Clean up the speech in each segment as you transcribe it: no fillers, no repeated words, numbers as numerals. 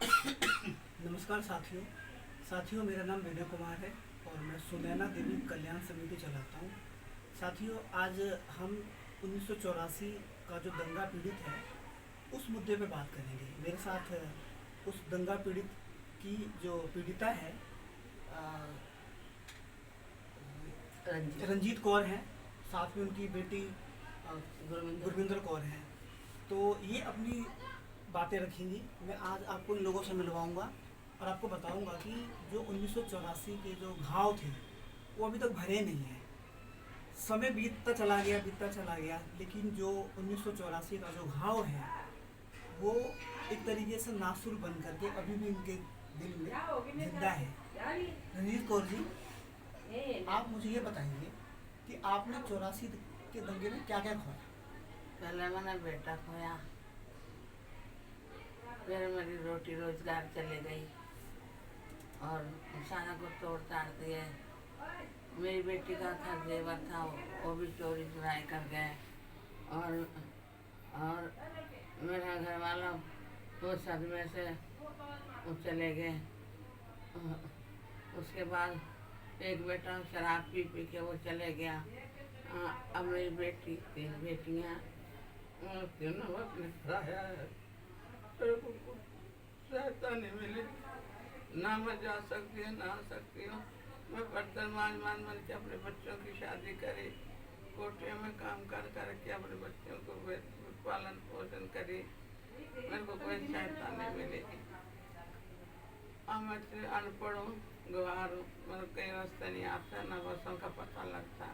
नमस्कार साथियों मेरा नाम विनय कुमार है और मैं सुनैना देवी कल्याण समिति चलाता हूँ। साथियों, आज हम 1984 का जो दंगा पीड़ित है उस मुद्दे पे बात करेंगे। मेरे साथ उस दंगा पीड़ित की जो पीड़िता है रंजीत कौर हैं, साथ में उनकी बेटी गुरविंदर कौर हैं। तो ये अपनी बातें रखेंगी। मैं आज आपको इन लोगों से मिलवाऊंगा और आपको बताऊंगा कि जो 1984 के जो घाव थे वो अभी तक भरे नहीं हैं। समय बीतता चला गया, लेकिन जो 1984 का जो घाव है वो एक तरीके से नासुर बन करके अभी भी इनके दिल में जिंदा है। रंजीत कौर जी, आप मुझे ये बताइए कि आपने 84 के दंगे में क्या क्या खोया? पहले मैंने बेटा खोया, फिर मेरी रोटी रोजगार चले गई और सारा को तोड़ ताड़ दिए। मेरी बेटी का था जेवर था, वो भी चोरी चुराई कर गए। और मेरे घर वालों वो सदमे से वो चले गए। उसके बाद एक बेटा शराब पी पी के वो चले गया। अब मेरी बेटी 3 बेटियाँ तीनों अपने खराया है। मेरे को कुछ सहायता नहीं मिली, ना मैं जा सकती हूँ ना आ सकती हूँ। मैं बर्तन मान के अपने बच्चों की शादी करी, कोटियों में काम कर के अपने बच्चों को पालन पोषण करी। मेरे को कोई सहायता नहीं मिली। अब मैं अनपढ़ हूँ, गवार हूँ, मेरे कहीं रास्ता नहीं आता, ना बसों का पता लगता,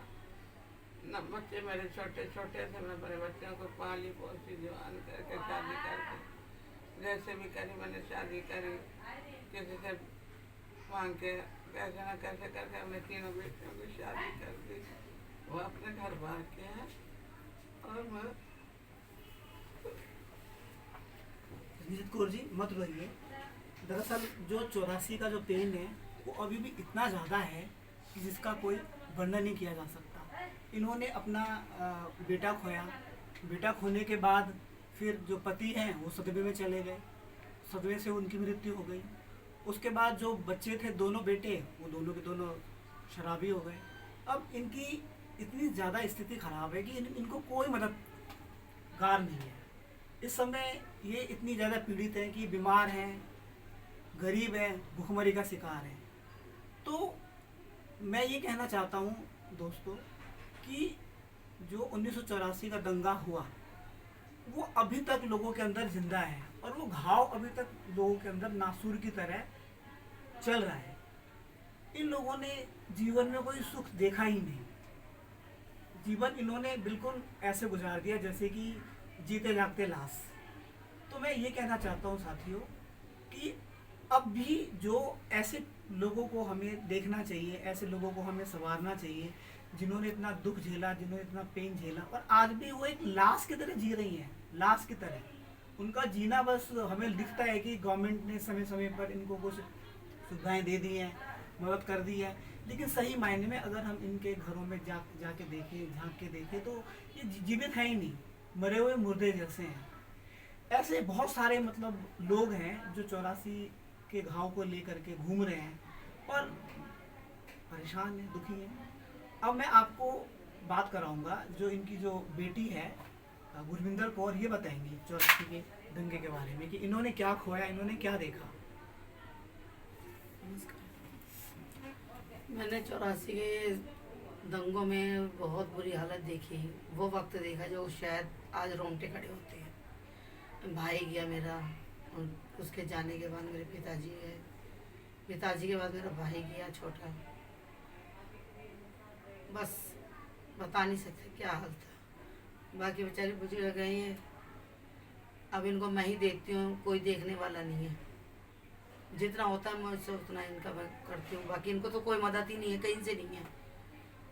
न बच्चे मेरे छोटे छोटे थे। मैं अपने बच्चों को पाली पोसी जवान करके शादी करके जैसे भी करी मैंने शादी करी, किसी से मांग के कैसे न कैसे करके अपने तीनों बेटियों की शादी कर दी। वो अपने घर बाहर के हैं और मैं। रंजीत कौर जी, मत रोइए। दरअसल जो 84 का जो पेन है वो अभी भी इतना ज़्यादा है कि जिसका कोई वर्णन नहीं किया जा सकता। इन्होंने अपना बेटा खोया। बेटा खोने के बाद फिर जो पति हैं वो सदमे में चले गए, सदमे से उनकी मृत्यु हो गई। उसके बाद जो बच्चे थे, दोनों बेटे, वो दोनों के दोनों शराबी हो गए। अब इनकी इतनी ज़्यादा स्थिति खराब है कि इनको कोई मददगार नहीं है। इस समय ये इतनी ज़्यादा पीड़ित हैं कि बीमार हैं, गरीब हैं, भूखमरी का शिकार हैं। तो मैं ये कहना चाहता हूँ दोस्तों कि जो 1984 का दंगा हुआ वो अभी तक लोगों के अंदर जिंदा है और वो घाव अभी तक लोगों के अंदर नासूर की तरह चल रहा है। इन लोगों ने जीवन में कोई सुख देखा ही नहीं। जीवन इन्होंने बिल्कुल ऐसे गुजार दिया जैसे कि जीते जागते लाश। तो मैं ये कहना चाहता हूँ साथियों कि अब भी जो ऐसे लोगों को हमें देखना चाहिए, ऐसे लोगों को हमें संवारना चाहिए जिन्होंने इतना दुख झेला, जिन्होंने इतना पेन झेला और आज भी वो एक लाश की तरह जी रही हैं, लाश की तरह उनका जीना। बस हमें दिखता है कि गवर्नमेंट ने समय समय पर इनको कुछ सुविधाएं दे दी हैं, मदद कर दी है, लेकिन सही मायने में अगर हम इनके घरों में जाके देखें, झांक के देखें तो ये जीवित है ही नहीं, मरे हुए मुर्दे जैसे हैं। ऐसे बहुत सारे लोग हैं जो 84 के घाव को लेकर के घूम रहे हैं और परेशान हैं, दुखी हैं। अब मैं आपको बात कराऊंगा जो इनकी जो बेटी है गुरविंदर कौर, ये बताएंगी 84 के दंगे के बारे में कि इन्होंने क्या खोया, इन्होंने क्या देखा। मैंने 84 के दंगों में बहुत बुरी हालत देखी। वो वक्त देखा जो शायद आज रोंगटे खड़े होते हैं। भाई गया मेरा, उसके जाने के बाद मेरे पिताजी गए, पिताजी के बाद मेरा भाई गया छोटा। बस बता नहीं सकते क्या हाल था। बाकी बेचारे बुजुर्ग गए हैं, अब इनको मैं ही देखती हूँ, कोई देखने वाला नहीं है। जितना होता है मैं उससे उतना इनका मैं करती हूँ। बाकी इनको तो कोई मदद ही नहीं है, कहीं से नहीं है।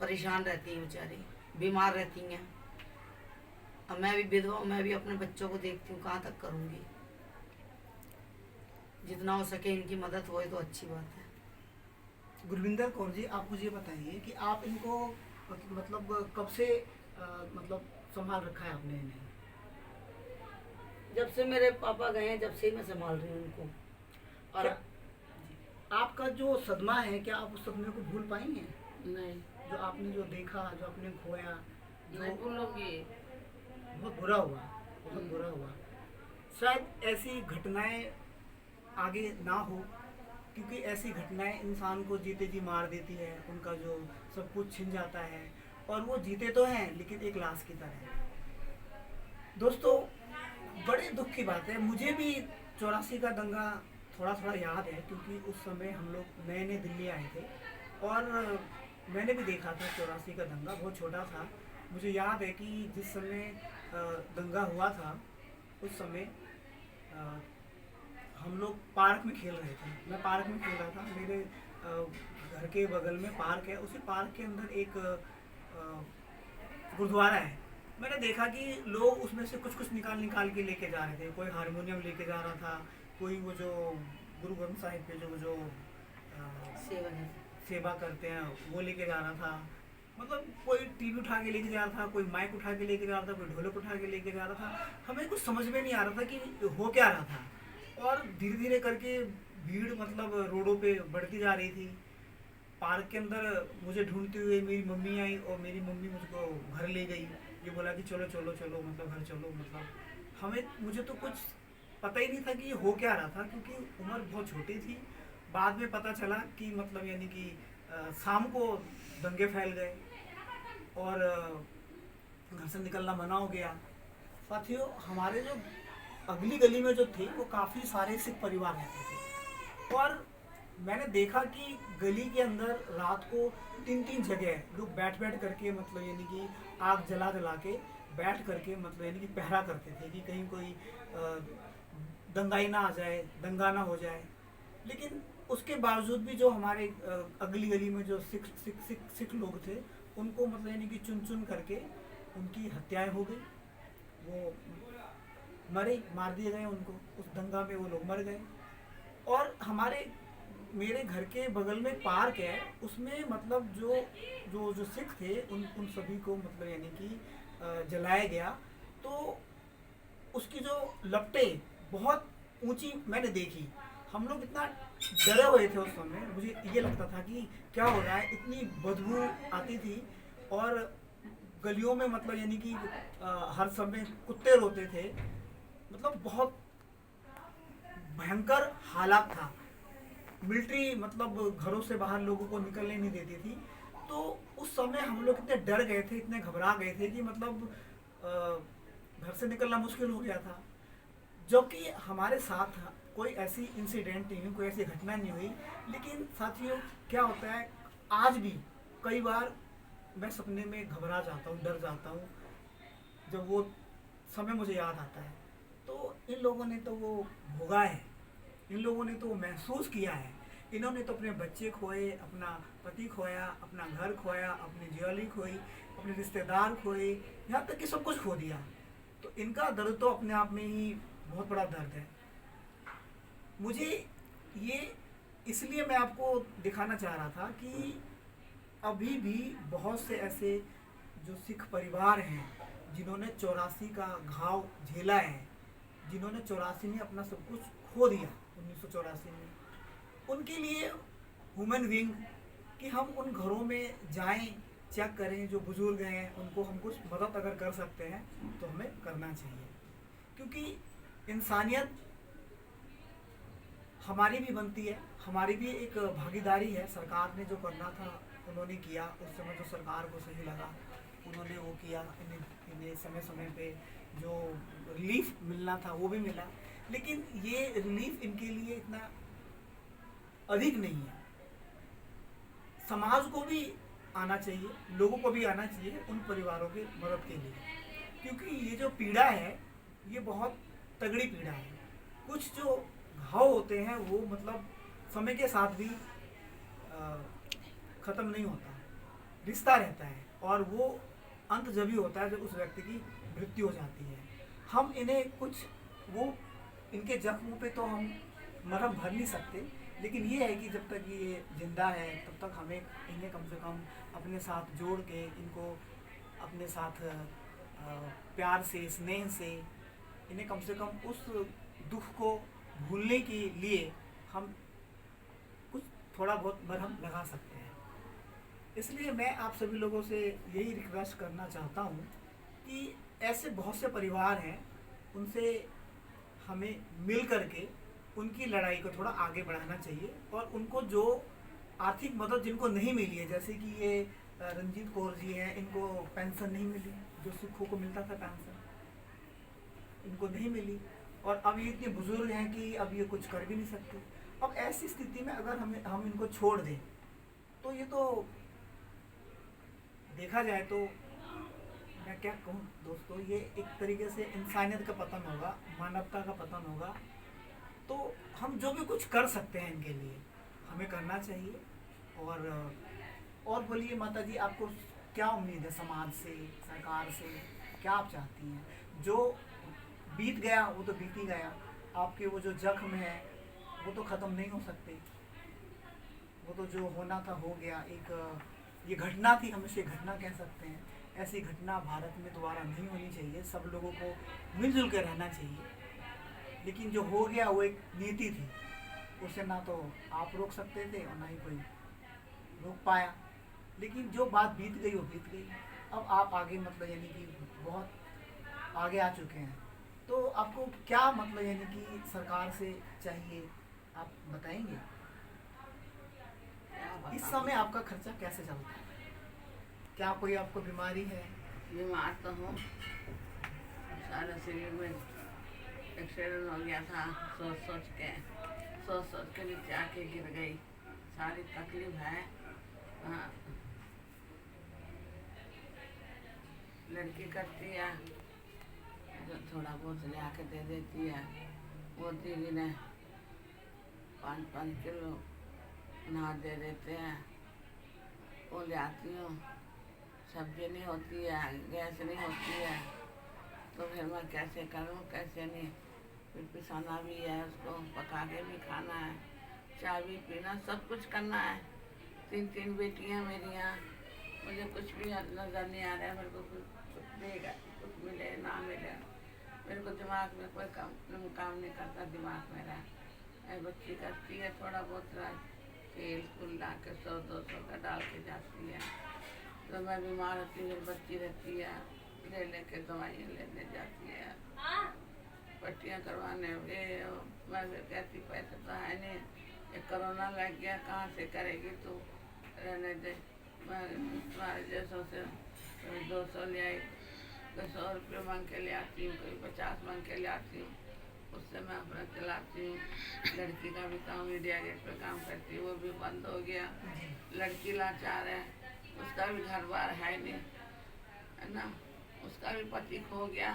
परेशान रहती हैं बेचारी, बीमार रहती हैं। अब मैं भी विधवा, मैं भी अपने बच्चों को देखती हूँ, कहाँ तक करूँगी। जितना हो सके इनकी मदद होए तो अच्छी बात है। गुरविंदर कौर जी, आप मुझे बताइए कि आप इनको कब से संभाल रखा है आपने इन्हें? जब से मेरे पापा गए हैं, जब से ही मैं संभाल रही हूँ इनको। और क्या आपका जो सदमा है, क्या आप उस सदमे को भूल पाई हैं? नहीं जो आपने जो देखा, जो आपने खोया, नहीं जो भूलूंगी। बहुत बुरा हुआ, बहुत बुरा हुआ। शायद ऐसी घटनाएं आगे ना हो, क्योंकि ऐसी घटनाएं इंसान को जीते जी मार देती है, उनका जो सब कुछ छिन जाता है, और वो जीते तो हैं लेकिन एक लाश की तरह। दोस्तों, बड़े दुख की बात है, मुझे भी 84 का दंगा थोड़ा थोड़ा याद है, क्योंकि उस समय हम लोग नए नए दिल्ली आए थे और मैंने भी देखा था 84 का दंगा। बहुत छोटा था। मुझे याद है कि जिस समय दंगा हुआ था, उस समय अ, हम लोग पार्क में खेल रहे थे। मैं पार्क में खेल रहा था। मेरे घर के बगल में पार्क है। उसी पार्क के अंदर एक गुरुद्वारा है। मैंने देखा कि लोग उसमें से कुछ कुछ निकाल निकाल के लेके जा रहे थे। कोई हारमोनियम लेके जा रहा था, कोई वो जो गुरु ग्रंथ साहिब के जो सेवन है। सेवा करते हैं वो लेके जा रहा था। मतलब कोई टीवी उठा के लेके जा रहा था, कोई माइक उठा के लेके जा रहा था, कोई ढोलक उठा के लेके जा रहा था। हमें कुछ समझ में नहीं आ रहा था कि हो क्या रहा था। और धीरे धीरे करके भीड़ मतलब रोडों पे बढ़ती जा रही थी। पार्क के अंदर मुझे ढूंढते हुए मेरी मम्मी आई और मेरी मम्मी मुझको घर ले गई। ये बोला कि चलो चलो चलो, मतलब घर चलो। मतलब मुझे तो कुछ पता ही नहीं था कि ये हो क्या रहा था, क्योंकि उम्र बहुत छोटी थी। बाद में पता चला कि मतलब यानी कि शाम को दंगे फैल गए और घर से निकलना मना हो गया। साथियों, हमारे जो अगली गली में जो थे वो काफ़ी सारे सिख परिवार रहते थे, और मैंने देखा कि गली के अंदर रात को 3-3 जगह लोग बैठ बैठ करके मतलब यानी कि आग जला जला के बैठ करके मतलब यानी कि पहरा करते थे कि कहीं कोई दंगाई ना आ जाए, दंगा ना हो जाए। लेकिन उसके बावजूद भी जो हमारे अगली गली में जो सिख सिख सिख सिख लोग थे, उनको मतलब यानी कि चुन चुन करके उनकी हत्याएं हो गई। वो मरे, मार दिए गए उनको। उस दंगा में वो लोग मर गए। और मेरे घर के बगल में पार्क है, उसमें मतलब जो जो जो सिख थे उन सभी को मतलब यानी कि जलाया गया। तो उसकी जो लपटें बहुत ऊंची मैंने देखी। हम लोग इतना डरे हुए थे उस समय। मुझे ये लगता था कि क्या हो रहा है, इतनी बदबू आती थी। और गलियों में मतलब यानी कि हर समय कुत्ते रोते थे। मतलब बहुत भयंकर हालात था। मिलिट्री मतलब घरों से बाहर लोगों को निकलने नहीं देती थी। तो उस समय हम लोग इतने डर गए थे, इतने घबरा गए थे कि मतलब घर से निकलना मुश्किल हो गया था। जबकि हमारे साथ कोई ऐसी इंसिडेंट नहीं हुई, कोई ऐसी घटना नहीं हुई। लेकिन साथियों, क्या होता है, आज भी कई बार मैं सपने में घबरा जाता हूँ, डर जाता हूँ जब वो समय मुझे याद आता है। तो इन लोगों ने तो वो भोगा है, इन लोगों ने तो वो महसूस किया है। इन्होंने तो अपने बच्चे खोए, अपना पति खोया, अपना घर खोया, अपनी ज्वेलरी खोई, अपने रिश्तेदार खोए, यहाँ तक कि सब कुछ खो दिया। तो इनका दर्द तो अपने आप में ही बहुत बड़ा दर्द है। मुझे ये इसलिए मैं आपको दिखाना चाह रहा था कि अभी भी बहुत से ऐसे जो सिख परिवार हैं जिन्होंने 84 का घाव झेला है, जिन्होंने 84 में अपना सब कुछ खो दिया 1984 में, उनके लिए ह्यूमन विंग कि हम उन घरों में जाएं, चेक करें। जो बुजुर्ग हैं उनको हम कुछ मदद अगर कर सकते हैं तो हमें करना चाहिए, क्योंकि इंसानियत हमारी भी बनती है, हमारी भी एक भागीदारी है। सरकार ने जो करना था उन्होंने किया। उस समय जो सरकार को सही लगा उन्होंने वो किया। इन्हें समय समय पे जो रिलीफ मिलना था वो भी मिला। लेकिन ये रिलीफ इनके लिए इतना अधिक नहीं है। समाज को भी आना चाहिए, लोगों को भी आना चाहिए उन परिवारों की मदद के लिए, क्योंकि ये जो पीड़ा है ये बहुत तगड़ी पीड़ा है। कुछ जो घाव होते हैं वो मतलब समय के साथ भी ख़त्म नहीं होता, रिश्ता रहता है, और वो अंत जब ही होता है जब उस व्यक्ति की मृत्यु हो जाती है। हम इन्हें कुछ वो इनके जख्मों पे तो हम मरहम भर नहीं सकते, लेकिन ये है कि जब तक ये जिंदा है तब तक हमें इन्हें कम से कम अपने साथ जोड़ के इनको अपने साथ प्यार से, स्नेह से इन्हें कम से कम उस दुख को भूलने के लिए हम कुछ थोड़ा बहुत मरहम लगा सकते हैं। इसलिए मैं आप सभी लोगों से यही रिक्वेस्ट करना चाहता हूँ कि ऐसे बहुत से परिवार हैं, उनसे हमें मिल करके उनकी लड़ाई को थोड़ा आगे बढ़ाना चाहिए और उनको जो आर्थिक मदद जिनको नहीं मिली है, जैसे कि ये रंजीत कौर जी हैं, इनको पेंशन नहीं मिली, जो सिखों को मिलता था पेंशन, इनको नहीं मिली और अब ये इतने बुजुर्ग हैं कि अब ये कुछ कर भी नहीं सकते। अब ऐसी स्थिति में अगर हम इनको छोड़ दें तो ये तो देखा जाए तो मैं क्या कहूँ दोस्तों, ये एक तरीके से इंसानियत का पतन होगा, मानवता का पतन होगा। तो हम जो भी कुछ कर सकते हैं इनके लिए हमें करना चाहिए। और बोलिए माता जी, आपको क्या उम्मीद है समाज से, सरकार से, क्या आप चाहती हैं? जो बीत गया वो तो बीत ही गया, आपके वो जो जख्म है वो तो ख़त्म नहीं हो सकते, वो तो जो होना था हो गया। एक ये घटना थी, हम इसे घटना कह सकते हैं। ऐसी घटना भारत में दोबारा नहीं होनी चाहिए, सब लोगों को मिलजुल कर रहना चाहिए। लेकिन जो हो गया वो एक नीति थी, उसे ना तो आप रोक सकते थे और ना ही कोई रोक पाया। लेकिन जो बात बीत गई वो बीत गई। अब आप आगे मतलब यानी कि बहुत आगे आ चुके हैं, तो आपको क्या मतलब यानी कि सरकार से चाहिए, आप बताएंगे? इस समय आपका खर्चा कैसे चलता है? क्या कोई आपको बीमारी है? बीमार तो हूँ, सारे शरीर में एक्सीडेंट हो गया था, सोच के नीचे आके गिर गई, सारी तकलीफ है। हाँ, लड़की करती है जो थोड़ा बहुत ले आके दे देती है, वो दीदी ने 5-5 किलो अनाज दे देते हैं, वो ले आती हूँ। सब्जी नहीं होती है, गैस नहीं होती है, तो फिर मैं कैसे करूँ कैसे नहीं। फिर पिसाना भी है, उसको पका के भी खाना है, चाय भी पीना, सब कुछ करना है। 3 बेटियाँ मेरी यहाँ, मुझे कुछ भी नज़र नहीं आ रहा है। मेरे को कुछ देगा, कुछ मिले ना मिले, मेरे को दिमाग में कोई काम नहीं करता दिमाग मेरा। बच्ची करती है थोड़ा बहुत तेल फूल ला के 100-200 का डाल के जाती है। तो मैं बीमार होती हूँ, बच्ची रहती है, लेके दवाइयाँ लेने जाती है, पट्टियाँ करवाने। मैं कहती पैसे तो है नहीं, ये कोरोना लग गया, कहाँ से करेगी तू, रहने दे। मैं तुम्हारे जैसों से 200 ले आई, कोई 100 रुपये मांग के ले आती हूँ, कोई 50 मांग के ले आती हूँ, उससे मैं अपना चलाती हूँ। लड़की का भी काम मीडिया गेट पे काम करती है, वो भी बंद हो गया। लड़की लाचार है, उसका भी घर बार है नहीं, है ना, उसका भी पति खो गया,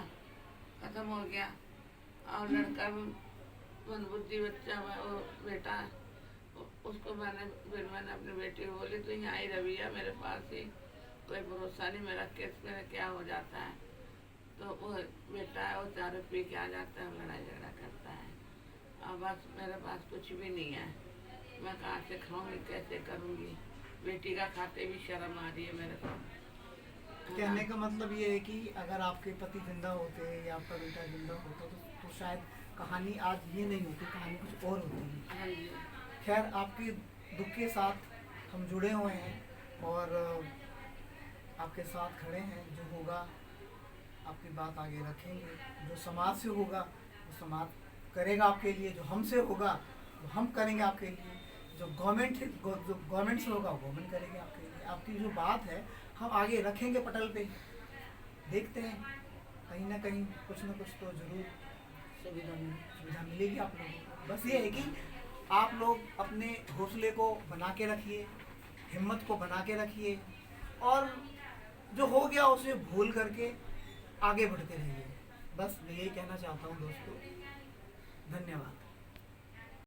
ख़त्म हो गया। और लड़का भी मंदबुद्धि बच्चा, वो बेटा है, उसको मैंने अपनी बेटी को बोली तो यहाँ ही रविया मेरे पास ही, कोई भरोसा नहीं मेरा केस मेरा क्या हो जाता है। तो वो बेटा है, वो दारू पी के आ जाता है, लड़ाई झगड़ा करता है। अब बस मेरे पास कुछ भी नहीं है, मैं कहाँ से खाऊंगी, कैसे करूँगी। बेटी का खाते भी शर्म आ रही है मेरे को। कहने का मतलब ये है कि अगर आपके पति जिंदा होते या आपका बेटा जिंदा होता तो शायद कहानी आज ये नहीं होती, कहानी कुछ और होती। हाँ जी। खैर, आपके दुख के साथ हम जुड़े हुए हैं और आपके साथ खड़े हैं। जो होगा आपकी बात आगे रखेंगे, जो समाज से होगा वो समाज करेगा आपके लिए, जो हमसे होगा वो हम करेंगे आपके लिए, जो गवर्नमेंट से होगा वो गवर्नमेंट करेगी आपके लिए। आपकी जो बात है हम आगे रखेंगे पटल पे, देखते हैं कहीं ना कहीं कुछ ना कुछ तो जरूर सुविधा मिलेगी आप लोगों को। बस ये है कि आप लोग अपने हौसले को बना के रखिए, हिम्मत को बना के रखिए और जो हो गया उसे भूल करके आगे बढ़ते रहिए। बस मैं यही कहना चाहता हूँ दोस्तों। धन्यवाद।